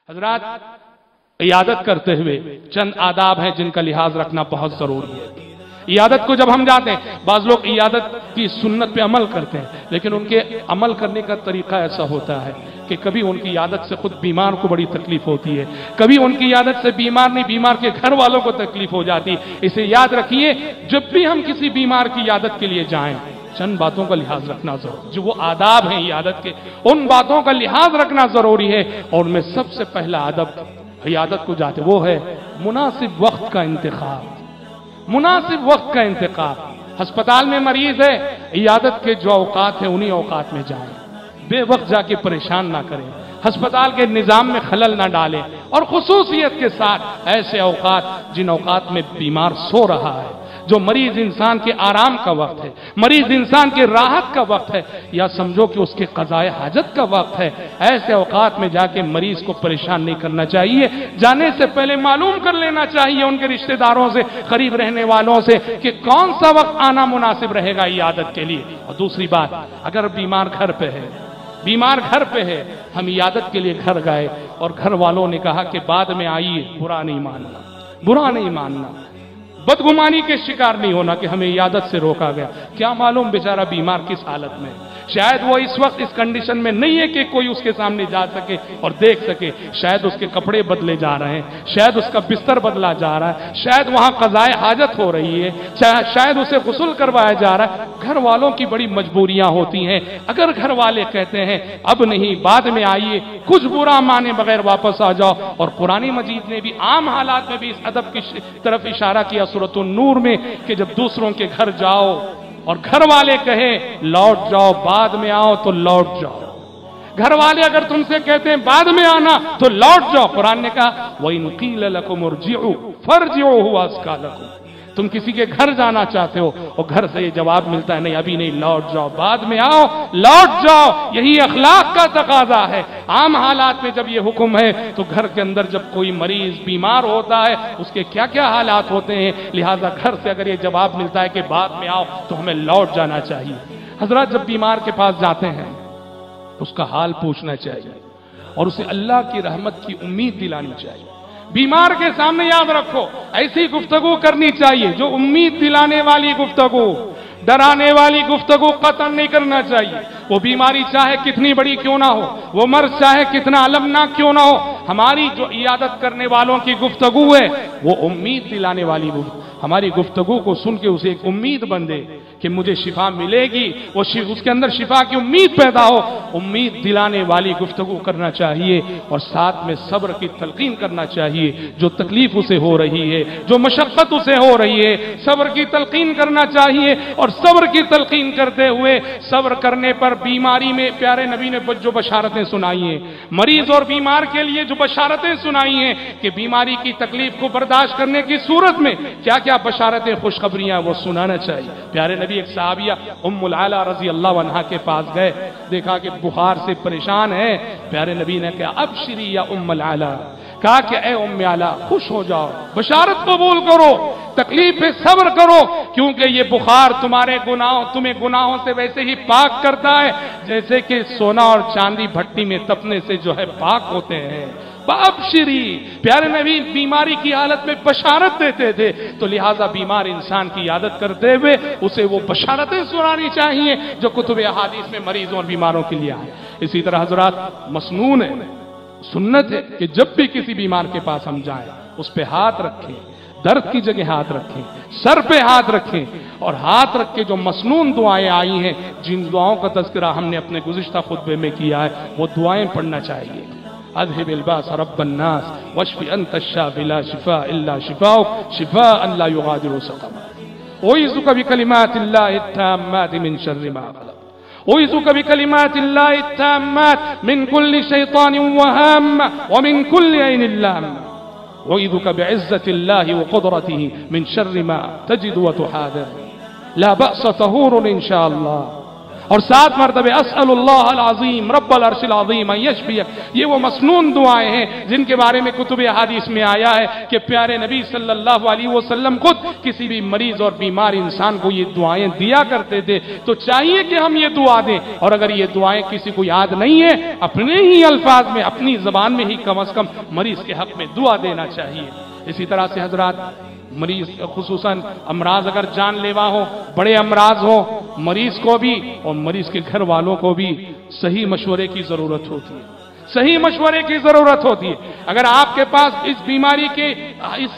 حضرات عیادت کرتے ہوئے چند آداب ہیں جن کا لحاظ رکھنا بہت ضروری ہے۔ عیادت کو جب ہم جاتے ہیں، بعض لوگ عیادت کی سنت پہ عمل کرتے ہیں، لیکن ان کے عمل کرنے کا طریقہ ایسا ہوتا ہے کہ کبھی ان کی عیادت سے خود بیمار کو بڑی تکلیف ہوتی ہے، کبھی ان کی عیادت سے بیمار نہیں، بیمار کے گھر والوں کو تکلیف ہو جاتی۔ اسے یاد رکھیے، جب بھی ہم کسی بیمار کی عیادت کے لیے جائیں، چند باتوں کا لحاظ رکھنا ضروری، جو وہ آداب ہیں عیادت کے، ان باتوں کا لحاظ رکھنا ضروری ہے۔ اور میں سب سے پہلا ادب عیادت کو جاتے وہ ہے مناسب وقت کا انتخاب۔ مناسب وقت کا انتخاب۔ ہسپتال میں مریض ہے، عیادت کے جو اوقات ہیں انہی اوقات میں جائیں، بے وقت جا کے پریشان نہ کریں، ہسپتال کے نظام میں خلل نہ ڈالیں، اور خصوصیت کے ساتھ ایسے اوقات جن اوقات میں بیمار سو رہا ہے، جو مریض انسان کے آرام کا وقت ہے، مریض انسان کے راحت کا وقت ہے، یا سمجھو کہ اس کے قضاء حاجت کا وقت ہے، ایسے اوقات میں جا کے مریض کو پریشان نہیں کرنا چاہیے۔ جانے سے پہلے معلوم کر لینا چاہیے ان کے رشتہ داروں سے، قریب رہنے والوں سے کہ کون سا وقت آنا مناسب رہے گا عیادت کے لیے۔ اور دوسری بات، اگر بیمار گھر پہ ہے، بیمار گھر پہ ہے، ہم عیادت کے لیے گھر گئے اور گھر والوں نے کہا کہ بعد میں آئیے، برا نہیں ماننا، برا نہیں ماننا، بدگمانی کے شکار نہیں ہونا کہ ہمیں عیادت سے روکا گیا۔ کیا معلوم بیچارہ بیمار کس حالت میں، شاید وہ اس وقت اس کنڈیشن میں نہیں ہے کہ کوئی اس کے سامنے جا سکے اور دیکھ سکے، شاید اس کے کپڑے بدلے جا رہے ہیں، شاید اس کا بستر بدلا جا رہا ہے، شاید وہاں قضاء حاجت ہو رہی ہے، شاید اسے غسل کروایا جا رہا ہے۔ گھر والوں کی بڑی مجبوریاں ہوتی ہیں۔ اگر گھر والے کہتے ہیں اب نہیں، بعد میں آئیے، کچھ برا مانے بغیر واپس آ جاؤ۔ اور قرآن مجید نے بھی عام حالات میں بھی اس ادب کی طرف اشارہ کیا سورۃ النور میں کہ جب دوسروں کے گھر جاؤ اور گھر والے کہیں لوٹ جاؤ، بعد میں آؤ تو لوٹ جاؤ۔ گھر والے اگر تم سے کہتے ہیں بعد میں آنا تو لوٹ جاؤ۔ قرآن نے کہا وَإِنْ قِيلَ لَكُمُ ارْجِعُوا فَارْجِعُوا هُوَ أَزْكَىٰ لَكُمْ۔ تم کسی کے گھر جانا چاہتے ہو اور گھر سے یہ جواب ملتا ہے نہیں ابھی نہیں، لوٹ جاؤ، بعد میں آؤ، لوٹ جاؤ، یہی اخلاق کا تقاضا ہے۔ عام حالات میں جب یہ حکم ہے تو گھر کے اندر جب کوئی مریض بیمار ہوتا ہے اس کے کیا کیا حالات ہوتے ہیں، لہٰذا گھر سے اگر یہ جواب ملتا ہے کہ بعد میں آؤ تو ہمیں لوٹ جانا چاہیے۔ حضرات جب بیمار کے پاس جاتے ہیں تو اس کا حال پوچھنا چاہیے اور اسے اللہ کی رحمت کی امید دلانی چاہیے۔ بیمار کے سامنے یاد رکھو ایسی گفتگو کرنی چاہیے جو امید دلانے والی گفتگو، ڈرانے والی گفتگو قطعاً نہیں کرنا چاہیے۔ وہ بیماری چاہے کتنی بڑی کیوں نہ ہو، وہ مرض چاہے کتنا المناک کیوں نہ ہو، ہماری جو عیادت کرنے والوں کی گفتگو ہے وہ امید دلانے والی گفتگو۔ ہماری گفتگو کو سن کے اسے ایک امید بندے کہ مجھے شفا ملے گی، وہ اس کے اندر شفا کی امید پیدا ہو، امید دلانے والی گفتگو کرنا چاہیے۔ اور ساتھ میں صبر کی تلقین کرنا چاہیے، جو تکلیف اسے ہو رہی ہے، جو مشقت اسے ہو رہی ہے، صبر کی تلقین کرنا چاہیے۔ اور صبر کی تلقین کرتے ہوئے صبر کرنے پر بیماری میں پیارے نبی نے جو بشارتیں سنائی ہیں، مریض اور بیمار کے لیے جو بشارتیں سنائی ہیں کہ بیماری کی تکلیف کو برداشت کرنے کی صورت میں کیا کیا بشارتیں خوشخبریاں وہ سنانا چاہیے۔ پیارے نبی ایک صحابیہ ام العلا رضی اللہ عنہا کے پاس گئے، دیکھا کہ بخار سے پریشان ہے۔ پیارے نبی نے کہا ابشری یا ام العلا، کہا کہ اے ام العلا خوش ہو جاؤ، بشارت قبول کرو، تکلیف پہ صبر کرو، کیونکہ یہ بخار تمہیں گناہوں سے ویسے ہی پاک کرتا ہے جیسے کہ سونا اور چاندی بھٹی میں تپنے سے جو ہے پاک ہوتے ہیں۔ ابشری، پیارے نبی بیماری کی حالت میں بشارت دیتے تھے، تو لہٰذا بیمار انسان کی عیادت کرتے ہوئے اسے وہ بشارتیں سنانی چاہیے جو کتب احادیث میں مریضوں اور بیماروں کے لیے آئے۔ اسی طرح حضرات مسنون ہے، سنت ہے کہ جب بھی کسی بیمار کے پاس ہم جائیں اس پہ ہاتھ رکھیں، درد کی جگہ ہاتھ رکھیں، سر پہ ہاتھ رکھیں، اور ہاتھ رکھ کے جو مسنون دعائیں آئی ہیں، جن دعاؤں کا تذکرہ ہم نے اپنے گزشتہ خطبے میں کیا ہے، وہ دعائیں پڑھنا چاہیے۔ اذهب الباس رب الناس واشف انت الشافي لا شفاء الا شفاؤك شفاء لا يغادر سقما اعوذ بكلمات الله التامات من شر ما خلق اعوذ بكلمات الله التامات من كل شيطان وهام ومن كل عين لامة اعوذ بعزة الله وقدرته من شر ما تجد وتحاذر لا بأس طهور ان شاء الله और 7 मरतबे अस्अलुल्लाह अल अज़ीम रब्बल अर्शिल अज़ीम अन यशफियक। ये वो मसनून दुआएं हैं जिनके बारे में कुतुब हदीस में आया है कि प्यारे नबी सल्लल्लाहु अलैहि वसल्लम खुद किसी भी मरीज और बीमार इंसान को ये दुआएं दिया करते थे। तो चाहिए कि हम ये दुआ दें, और अगर ये दुआएं किसी को याद नहीं है, अपने ही अल्फाज में अपनी जबान में ही कम से कम मरीज के हक में दुआ देना चाहिए। इसी तरह से हजरात, मरीज खुसूसन अमराज अगर जानलेवा हो, बड़े अमराज हो, मरीज को भी और मरीज के घर वालों को भी सही मशवरे की जरूरत होती है, सही मशवरे की जरूरत होती है। अगर आपके पास इस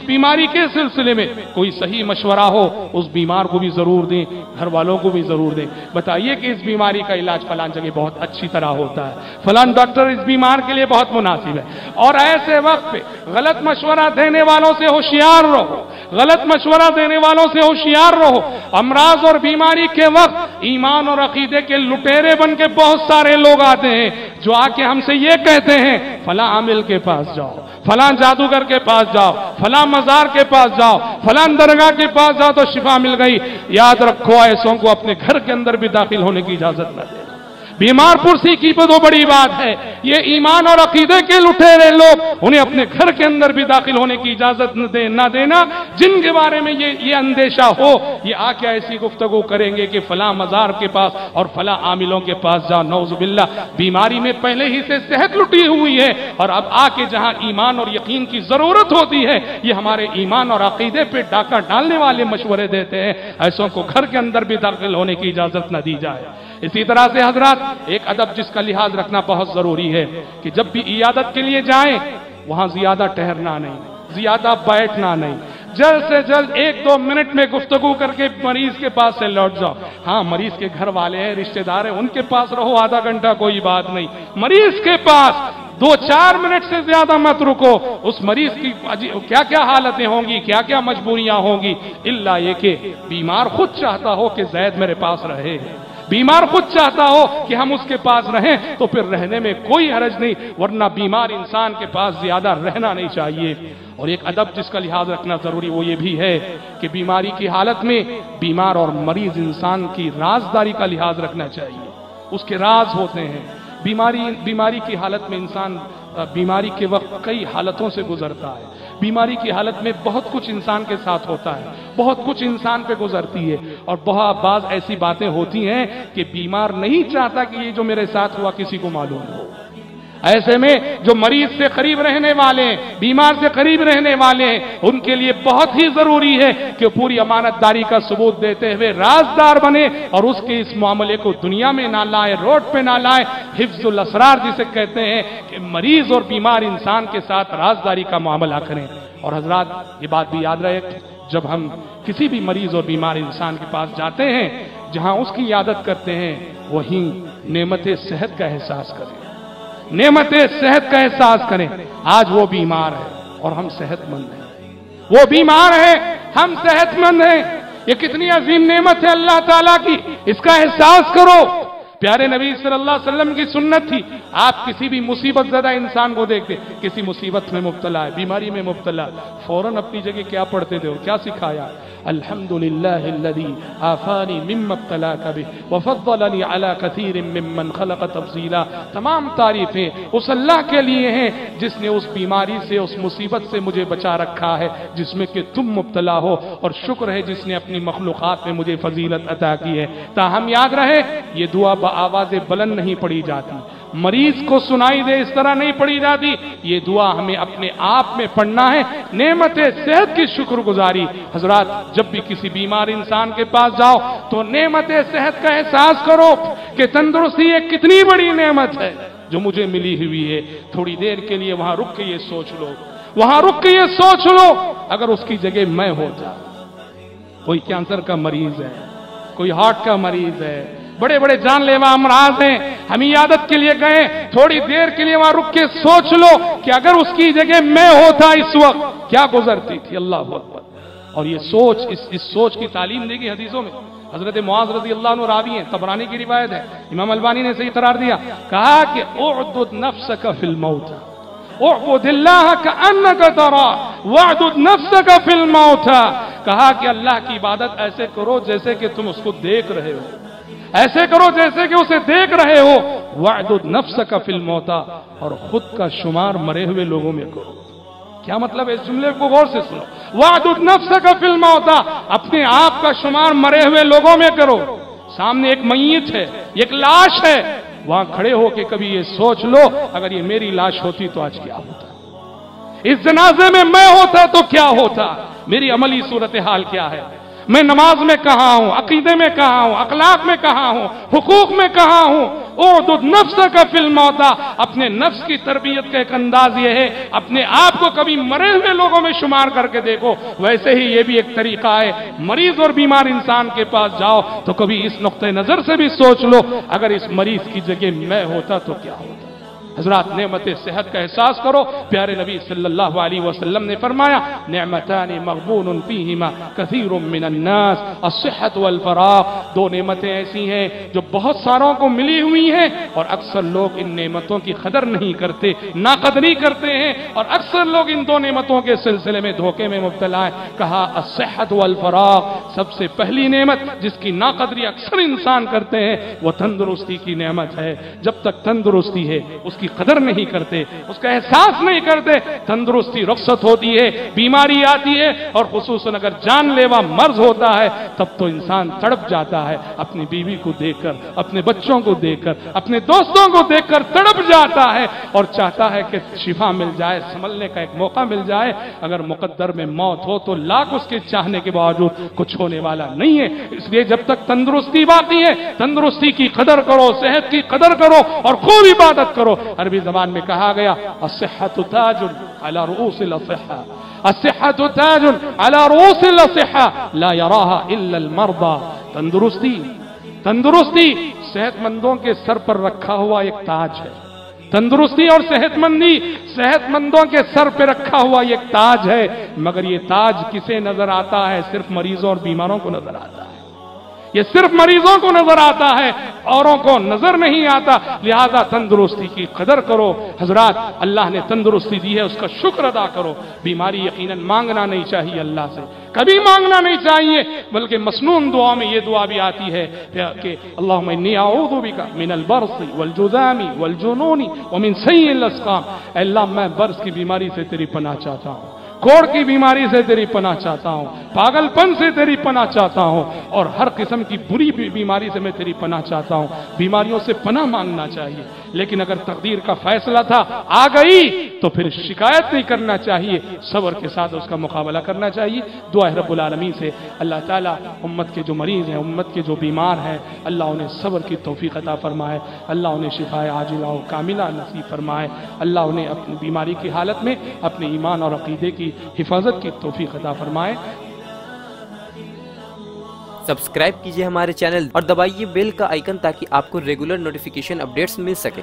बीमारी के सिलसिले में कोई सही मशवरा हो, उस बीमार को भी जरूर दें, घर वालों को भी जरूर दें। बताइए कि इस बीमारी का इलाज फलान जगह बहुत अच्छी तरह होता है, फलान डॉक्टर इस बीमार के लिए बहुत मुनासिब है। और ऐसे वक्त पे गलत मशवरा देने वालों से होशियार रहो, गलत मशवरा देने वालों से होशियार रहो। अमराज और बीमारी के वक्त ईमान और अकीदे के लुटेरे बन के बहुत सारे लोग आते हैं जो आके हमसे ये कहते हैं फला आमिल के पास जाओ, फला जादूगर के पास जाओ, फला मजार के पास जाओ, फला दरगाह के पास जाओ तो शिफा मिल गई। याद रखो, ऐसों को अपने घर के अंदर भी दाखिल होने की इजाजत न देना। बीमार पुरसी की तो बड़ी बात है, ये ईमान और अकीदे के लुटेरे लोग, उन्हें अपने घर के अंदर भी दाखिल होने की इजाजत न देना। जिनके बारे में ये अंदेशा हो, ये आके ऐसी गुफ्तगू करेंगे कि फला मजार के पास और फला आमिलों के पास जाओ। नौजुबिल्ला, बीमारी में पहले ही से सेहत लुटी हुई है, और अब आके जहां ईमान और यकीन की जरूरत होती है, ये हमारे ईमान और अकीदे पे डाका डालने वाले मशवरे देते हैं। ऐसों को घर के अंदर भी दाखिल होने की इजाजत न दी जाए। इसी तरह से हजरात, एक अदब जिसका लिहाज रखना बहुत जरूरी है कि जब भी इयादत के लिए जाएं, वहां ज्यादा ठहरना नहीं, ज्यादा बैठना नहीं, जल्द से जल्द 1-2 मिनट में गुफ्तगू करके मरीज के पास से लौट जाओ। हाँ, मरीज के घर वाले हैं, रिश्तेदार हैं, उनके पास रहो आधा घंटा, कोई बात नहीं। मरीज के पास 2-4 मिनट से ज्यादा मत रुको। उस मरीज की क्या क्या हालतें होंगी, क्या क्या मजबूरियां होंगी, इल्ला ये कि बीमार खुद चाहता हो कि जैद मेरे पास रहे, बीमार खुद चाहता हो कि हम उसके पास रहें, तो फिर रहने में कोई हरज नहीं, वरना बीमार इंसान के पास ज्यादा रहना नहीं चाहिए। और एक अदब जिसका लिहाज रखना जरूरी वो ये भी है कि बीमारी की हालत में बीमार और मरीज इंसान की राजदारी का लिहाज रखना चाहिए। उसके राज होते हैं। बीमारी की हालत में इंसान बीमारी के वक्त कई हालतों से गुजरता है। बीमारी की हालत में बहुत कुछ इंसान के साथ होता है, बहुत कुछ इंसान पे गुजरती है, और बहुत बाज ऐसी बातें होती हैं कि बीमार नहीं चाहता कि ये जो मेरे साथ हुआ किसी को मालूम हो। ऐसे में जो मरीज से करीब रहने वाले हैं, बीमार से करीब रहने वाले हैं, उनके लिए बहुत ही जरूरी है कि पूरी अमानतदारी का सबूत देते हुए राजदार बने और उसके इस मामले को दुनिया में ना लाए, रोड पे ना लाए। हिफ्जुल असरार जिसे कहते हैं कि मरीज और बीमार इंसान के साथ राजदारी का मामला करें। और हजरात, ये बात भी याद रहे, जब हम किसी भी मरीज और बीमार इंसान के पास जाते हैं, जहां उसकी इयादत करते हैं, वहीं नेमत सेहत का एहसास करें, नेमत सेहत का एहसास करें। आज वो बीमार है और हम सेहतमंद हैं, वो बीमार है, हम सेहतमंद हैं। ये कितनी अजीम नेमत है अल्लाह ताला की, इसका एहसास करो। प्यारे नबी सल्लल्लाहु अलैहि वसल्लम की सुन्नत थी, आप किसी भी मुसीबत ज़दा इंसान को देखते, किसी मुसीबत में मुब्तला है, बीमारी में मुब्तला, फौरन अपनी जगह क्या पढ़ते थे और क्या सिखाया? अल्हम्दुलिल्लाहिल्लज़ी आफानी मिम्मा इब्तलाका बिही व फद्दलनी अला कसीरिम मिम्मन खलक़ तफ़ज़ीला। तमाम तारीफें उस अल्लाह के लिए हैं जिसने उस बीमारी से, उस मुसीबत से मुझे बचा रखा है जिसमें कि तुम मुब्तला हो, और शुक्र है जिसने अपनी मखलूक़ात में मुझे फजीलत अता की है। ताहम याद रहे, ये दुआ आवाज़ बुलंद नहीं पड़ी जाती, मरीज को सुनाई दे इस तरह नहीं पड़ी जाती। ये दुआ हमें अपने आप में पढ़ना है, नेमत सेहत की शुक्रगुजारी। हजरात, जब भी किसी बीमार इंसान के पास जाओ तो नेमत सेहत का एहसास करो कि तंदुरुस्ती एक कितनी बड़ी नेमत है जो मुझे मिली हुई है। थोड़ी देर के लिए वहां रुक के ये सोच लो, वहां रुक के ये सोच लो, अगर उसकी जगह मैं होता, कोई कैंसर का मरीज है, कोई हार्ट का मरीज है, बड़े बड़े जानलेवा अमराज हैं, हम इयादत के लिए गए, थोड़ी देर के लिए वहां रुक के सोच लो कि अगर उसकी जगह मैं होता इस वक्त क्या गुजरती थी। अल्लाह अकबर। और ये सोच, इस सोच की तालीम देगी हदीसों में। हजरत मुआज़ रज़ियल्लाहु अन्हु रावी हैं, तबरानी की रिवायत है, इमाम अलबानी ने सही करार दिया, कहा कि उअदुद नफ्सका फिल मौत उअबुदिल्लाह कअन्नका तरा वअदुद नफ्सका फिल मौत। कहा कि अल्लाह की इबादत ऐसे करो जैसे कि तुम उसको देख रहे हो। ऐसे करो जैसे कि उसे देख रहे हो। वअदुद नफ्सका फिल मौता, और खुद का शुमार मरे हुए लोगों में करो। क्या मतलब है? इस जुमले को गौर से सुनो। वअदुद नफ्सका फिल मौता, अपने आप का शुमार मरे हुए लोगों में करो। सामने एक मय्यत है, एक लाश है, वहां खड़े होके कभी ये सोच लो, अगर ये मेरी लाश होती तो आज क्या होता, इस जनाजे में मैं होता तो क्या होता, मेरी अमली सूरत हाल क्या है, मैं नमाज में कहां हूं, अकीदे में कहां हूं, अखलाक में कहां हूं, हुकूक में कहां हूं। उअदुद नफ्सका फिल मौता, अपने नफ्स की तरबियत का एक अंदाज यह है, अपने आप को कभी मरे हुए लोगों में शुमार करके देखो। वैसे ही ये भी एक तरीका है, मरीज और बीमार इंसान के पास जाओ तो कभी इस नुक्ते नजर से भी सोच लो, अगर इस मरीज की जगह मैं होता तो क्या होता। हजरात, नेमत सेहत का एहसास करो। प्यारे नबी सल्लल्लाहु अलैहि वसल्लम ने फरमाया, नेमतानी मग़बूनुन फीहिमा कसीरुम मिनन नास, अस्सिहत वल फराग। दो नेमतें ऐसी हैं जो बहुत सारों को मिली हुई हैं और अक्सर लोग इन नेमतों की कदर नहीं करते, नाकदरी करते हैं, और अक्सर लोग इन दो नेमतों के सिलसिले में धोखे में मुब्तला है। कहा अस्सिहत वल फराग, सबसे पहली नेमत जिसकी नाकदरी अक्सर इंसान करते हैं वो तंदुरुस्ती की नेमत है। जब तक तंदुरुस्ती है उसकी कदर नहीं करते, उसका एहसास नहीं करते। तंदुरुस्ती रुखसत होती है, बीमारी आती है, और खुसूसन अगर जानलेवा मर्ज होता है तब तो इंसान तड़प जाता है। अपनी बीवी को देखकर, अपने बच्चों को देखकर, अपने दोस्तों को देखकर तड़प जाता है और चाहता है कि शिफा मिल जाए, संभलने का एक मौका मिल जाए। अगर मुकद्दर में मौत हो तो लाख उसके चाहने के बावजूद कुछ होने वाला नहीं है। इसलिए जब तक तंदुरुस्ती बाकी है, तंदुरुस्ती की कदर करो, सेहत की कदर करो और खूब इबादत करो। अरबी जबान में कहा गया, अस्सिहतु ताजुन अला रुऊसिल अस्सिहा, अस्सिहतु ताजुन अला रुऊसिल अस्सिहा ला यराहा इल्ला अल मर्दा। तंदुरुस्ती, तंदुरुस्ती सेहतमंदों के सर पर रखा हुआ एक ताज है। तंदुरुस्ती और सेहतमंदी सेहतमंदों के सर पर रखा हुआ एक ताज है, मगर ये ताज किसे नजर आता है? सिर्फ मरीजों और बीमारों को नजर आता है। ये सिर्फ मरीजों को नजर आता है, औरों को नजर नहीं आता। लिहाजा तंदुरुस्ती की कदर करो। हजरात, अल्लाह ने तंदुरुस्ती दी है, उसका शुक्र अदा करो। बीमारी यकीनन मांगना नहीं चाहिए, अल्लाह से कभी मांगना नहीं चाहिए, बल्कि मसनून दुआ में ये दुआ भी आती है कि अल्लाहुम्मा इन्नी अऊज़ु बिका मिनल बर्सी वल जुज़ामी वल जुनूनी व मिन सय्यिल अस्क़ाम। अल्लाह, मैं बर्स की बीमारी से तेरी पनाह चाहता हूँ, कोढ़ की बीमारी से तेरी पनाह चाहता हूं, पागलपन से तेरी पनाह चाहता हूं, और हर किस्म की बुरी बीमारी से मैं तेरी पनाह चाहता हूं। बीमारियों से पनाह मांगना चाहिए, लेकिन अगर तकदीर का फैसला था, आ गई, तो फिर शिकायत नहीं करना चाहिए, सब्र के साथ उसका मुकाबला करना चाहिए। दुआ है रब्बुल आलमीन से, अल्लाह ताला उम्मत के जो मरीज हैं, उम्मत के जो बीमार हैं, अल्लाह उन्हें सब्र की तौफीक अता फरमाए, अल्लाह उन्हें शिफाए आजिला व कामिला नसीब फरमाए, अल्लाह उन्हें अपनी बीमारी की हालत में अपने ईमान और अकीदे की हिफाजत की तौफीक अता फरमाए। सब्सक्राइब कीजिए हमारे चैनल और दबाइए बेल का आइकन ताकि आपको रेगुलर नोटिफिकेशन अपडेट्स मिल सके।